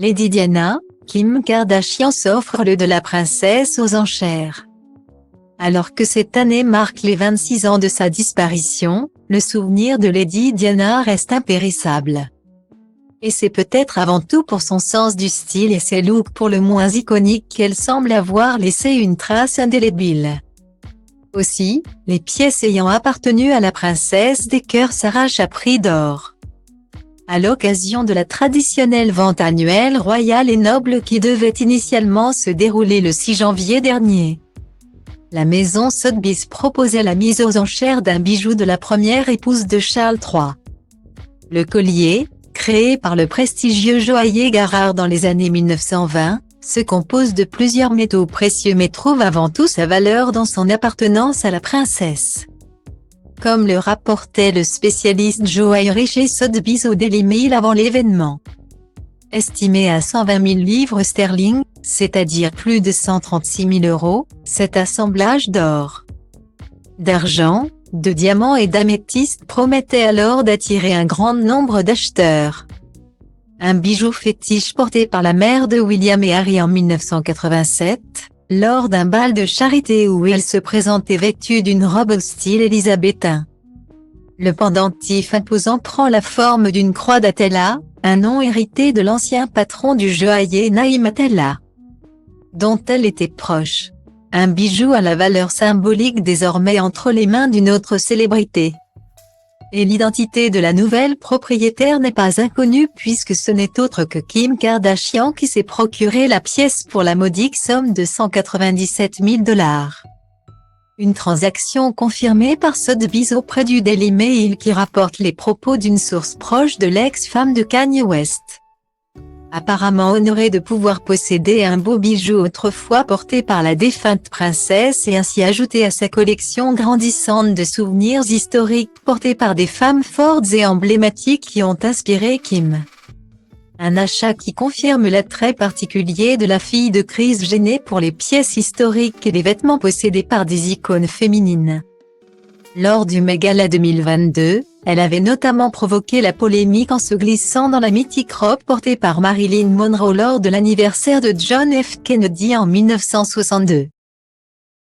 Lady Diana, Kim Kardashian s'offre le de la princesse aux enchères. Alors que cette année marque les 26 ans de sa disparition, le souvenir de Lady Diana reste impérissable. Et c'est peut-être avant tout pour son sens du style et ses looks pour le moins iconiques qu'elle semble avoir laissé une trace indélébile. Aussi, les pièces ayant appartenu à la princesse des cœurs s'arrachent à prix d'or. À l'occasion de la traditionnelle vente annuelle royale et noble qui devait initialement se dérouler le 6 janvier dernier, la maison Sotheby's proposait la mise aux enchères d'un bijou de la première épouse de Charles III. Le collier, créé par le prestigieux joaillier Garrard dans les années 1920, se compose de plusieurs métaux précieux mais trouve avant tout sa valeur dans son appartenance à la princesse. Comme le rapportait le spécialiste joaillerie chez Sotheby's au Daily Mail avant l'événement. Estimé à 120 000 livres sterling, c'est-à-dire plus de 136 000 €, cet assemblage d'or, d'argent, de diamants et d'améthystes promettait alors d'attirer un grand nombre d'acheteurs. Un bijou fétiche porté par la mère de William et Harry en 1987, lors d'un bal de charité où elle se présentait vêtue d'une robe au style élisabétain. Le pendentif imposant prend la forme d'une croix d'Atella, un nom hérité de l'ancien patron du joaillier Naïm Atella, dont elle était proche. Un bijou à la valeur symbolique désormais entre les mains d'une autre célébrité. Et l'identité de la nouvelle propriétaire n'est pas inconnue puisque ce n'est autre que Kim Kardashian qui s'est procuré la pièce pour la modique somme de 197 000 $. Une transaction confirmée par Sotheby's auprès du Daily Mail qui rapporte les propos d'une source proche de l'ex-femme de Kanye West. Apparemment honorée de pouvoir posséder un beau bijou autrefois porté par la défunte princesse et ainsi ajouté à sa collection grandissante de souvenirs historiques portés par des femmes fortes et emblématiques qui ont inspiré Kim. Un achat qui confirme l'attrait particulier de la fille de Kris Jenner pour les pièces historiques et les vêtements possédés par des icônes féminines. Lors du Met Gala 2022, elle avait notamment provoqué la polémique en se glissant dans la mythique robe portée par Marilyn Monroe lors de l'anniversaire de John F. Kennedy en 1962.